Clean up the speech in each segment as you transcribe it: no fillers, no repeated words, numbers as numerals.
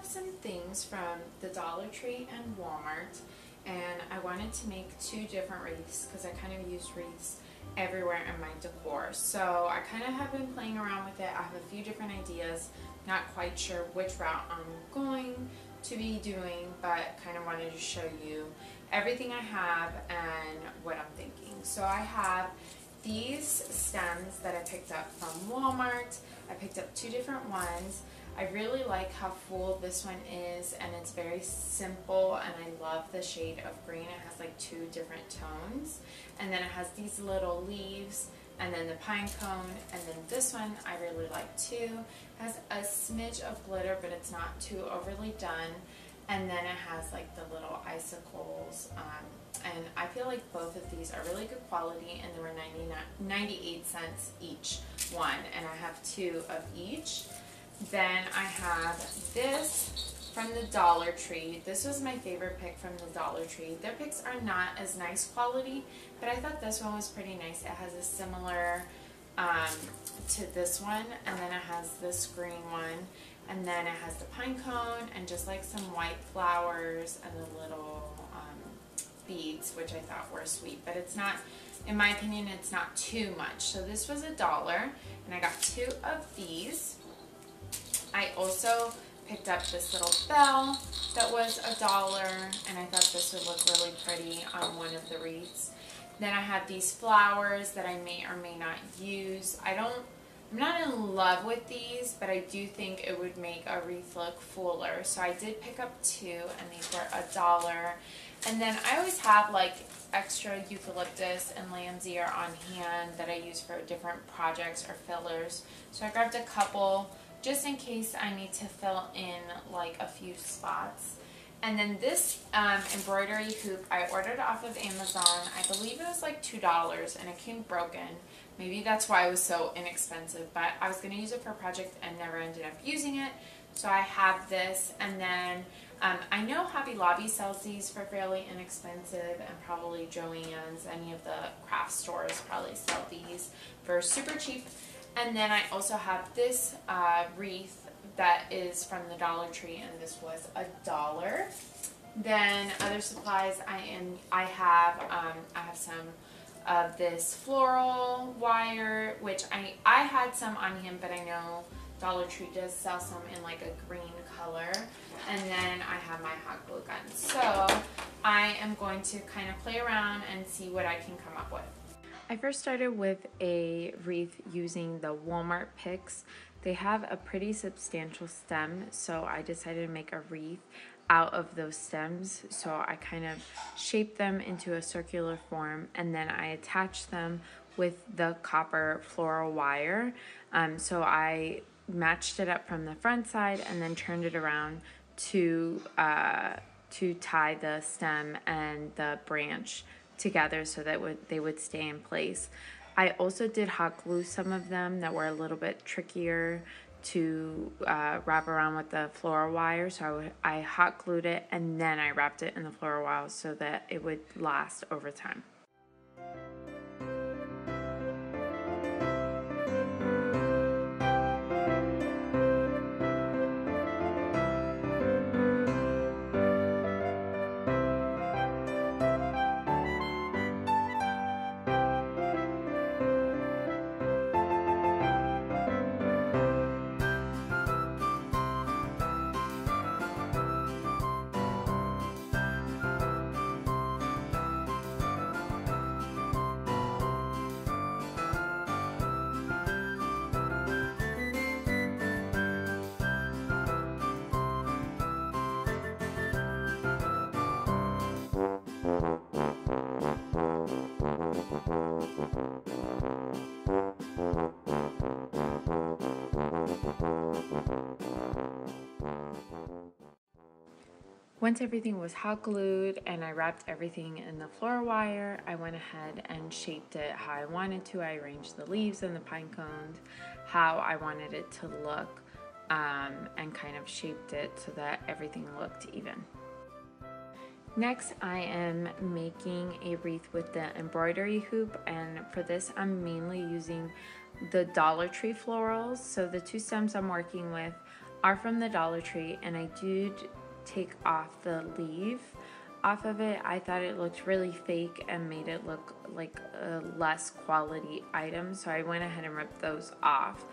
some things from the Dollar Tree and Walmart, and I wanted to make two different wreaths because I kind of use wreaths everywhere in my decor. So I kind of have been playing around with it. I have a few different ideas, not quite sure which route I'm going to be doing, but kind of wanted to show you everything I have and what I'm thinking. So I have these stems that I picked up from Walmart. I picked up two different ones. I really like how full this one is, and it's very simple, and I love the shade of green. It has like two different tones, and then it has these little leaves, and then the pine cone, and then this one I really like too. It has a smidge of glitter, but it's not too overly done, and then it has like the little icicles, and I feel like both of these are really good quality, and they were 98 cents each one, and I have two of each. Then I have this from the Dollar Tree. This was my favorite pick from the Dollar Tree. Their picks are not as nice quality, but I thought this one was pretty nice. It has a similar to this one, and then it has this green one, and then it has the pine cone and just like some white flowers and the little beads, which I thought were sweet, but it's not, in my opinion, it's not too much. So this was $1, and I got two of these. I also picked up this little bell that was $1, and I thought this would look really pretty on one of the wreaths. Then I have these flowers that I may or may not use. I'm not in love with these, but I do think it would make a wreath look fuller. So I did pick up two, and these were $1. And then I always have like extra eucalyptus and lamb's ear on hand that I use for different projects or fillers. So I grabbed a couple just in case I need to fill in like a few spots. And then this embroidery hoop I ordered off of Amazon. I believe it was like $2, and it came broken. Maybe that's why it was so inexpensive, but I was going to use it for a project and never ended up using it. So I have this, and then I know Hobby Lobby sells these for fairly inexpensive, and probably Joann's, any of the craft stores probably sell these for super cheap. And then I also have this wreath that is from the Dollar Tree, and this was $1. Then other supplies I have some of this floral wire, which I had some on hand, but I know Dollar Tree does sell some in like a green color. And then I have my hot glue gun. So I am going to kind of play around and see what I can come up with. I first started with a wreath using the Walmart picks. They have a pretty substantial stem, so I decided to make a wreath out of those stems. So I kind of shaped them into a circular form, and then I attached them with the copper floral wire. So I matched it up from the front side and then turned it around to tie the stem and the branch together so that they would stay in place. I also did hot glue some of them that were a little bit trickier to wrap around with the floral wire. So I hot glued it, and then I wrapped it in the floral wire so that it would last over time. Once everything was hot glued and I wrapped everything in the floral wire, I went ahead and shaped it how I wanted to. I arranged the leaves and the pine cones how I wanted it to look, and kind of shaped it so that everything looked even. Next, I am making a wreath with the embroidery hoop, and for this I'm mainly using the Dollar Tree florals. So the two stems I'm working with are from the Dollar Tree, and I did take off the leaf off of it. I thought it looked really fake and made it look like a less quality item, so I went ahead and ripped those off.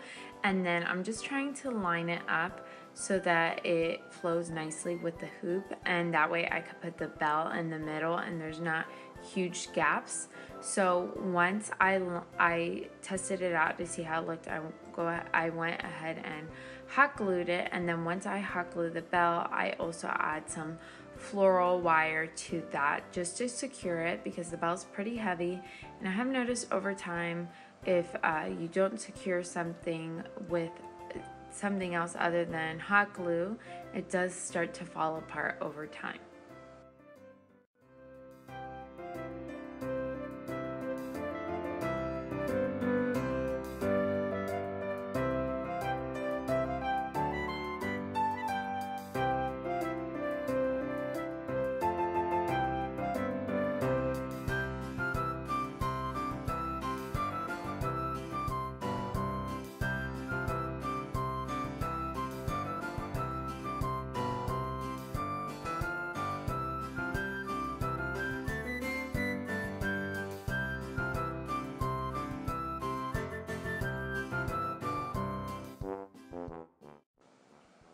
And then I'm just trying to line it up so that it flows nicely with the hoop, and that way I could put the bell in the middle and there's not huge gaps. So once I tested it out to see how it looked, I went ahead and hot glued it, and then once I hot glued the bell, I also add some floral wire to that just to secure it, because the bell's pretty heavy. And I have noticed over time, if you don't secure something with something else other than hot glue, it does start to fall apart over time.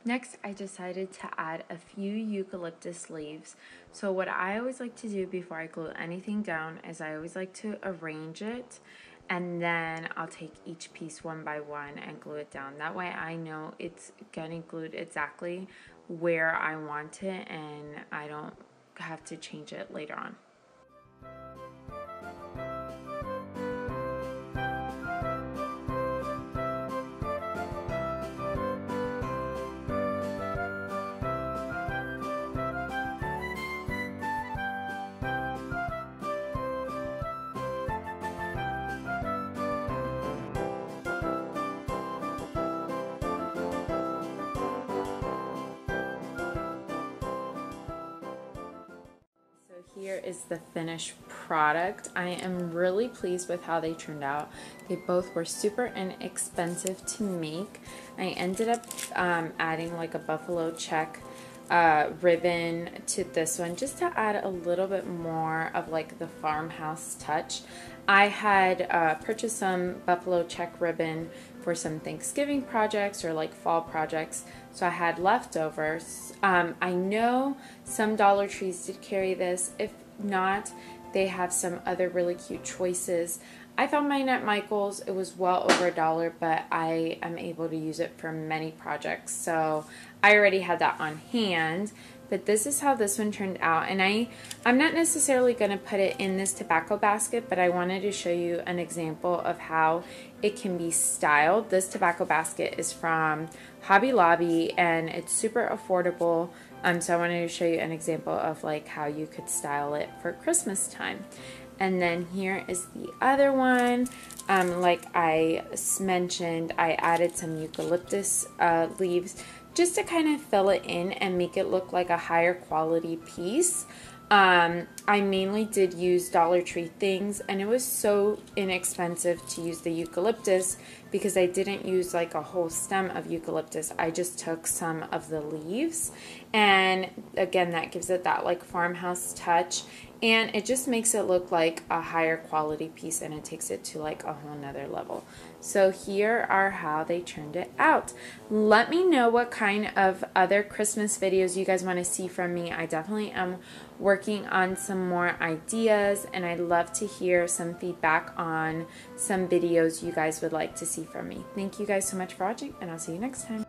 Next, I decided to add a few eucalyptus leaves. So what I always like to do before I glue anything down is I always like to arrange it, and then I'll take each piece one by one and glue it down. That way I know it's getting glued exactly where I want it, and I don't have to change it later on. Here is the finished product. I am really pleased with how they turned out. They both were super inexpensive to make. I ended up adding like a buffalo check ribbon to this one just to add a little bit more of like the farmhouse touch. I had purchased some buffalo check ribbon for some Thanksgiving projects or like fall projects, so I had leftovers. I know some Dollar Trees did carry this. If not, they have some other really cute choices. I found mine at Michael's. It was well over $1, but I am able to use it for many projects, so I already had that on hand. But this is how this one turned out, and I'm not necessarily going to put it in this tobacco basket, but I wanted to show you an example of how it can be styled. This tobacco basket is from Hobby Lobby, and it's super affordable, so I wanted to show you an example of like how you could style it for Christmas time. And then here is the other one. Like I mentioned, I added some eucalyptus leaves just to kind of fill it in and make it look like a higher quality piece. I mainly did use Dollar Tree things, and it was so inexpensive to use the eucalyptus because I didn't use like a whole stem of eucalyptus. I just took some of the leaves, and again, that gives it that like farmhouse touch, and it just makes it look like a higher quality piece, and it takes it to like a whole nother level. So here are how they turned it out. Let me know what kind of other Christmas videos you guys want to see from me. I definitely am working on some more ideas, and I'd love to hear some feedback on some videos you guys would like to see from me. Thank you guys so much for watching, and I'll see you next time.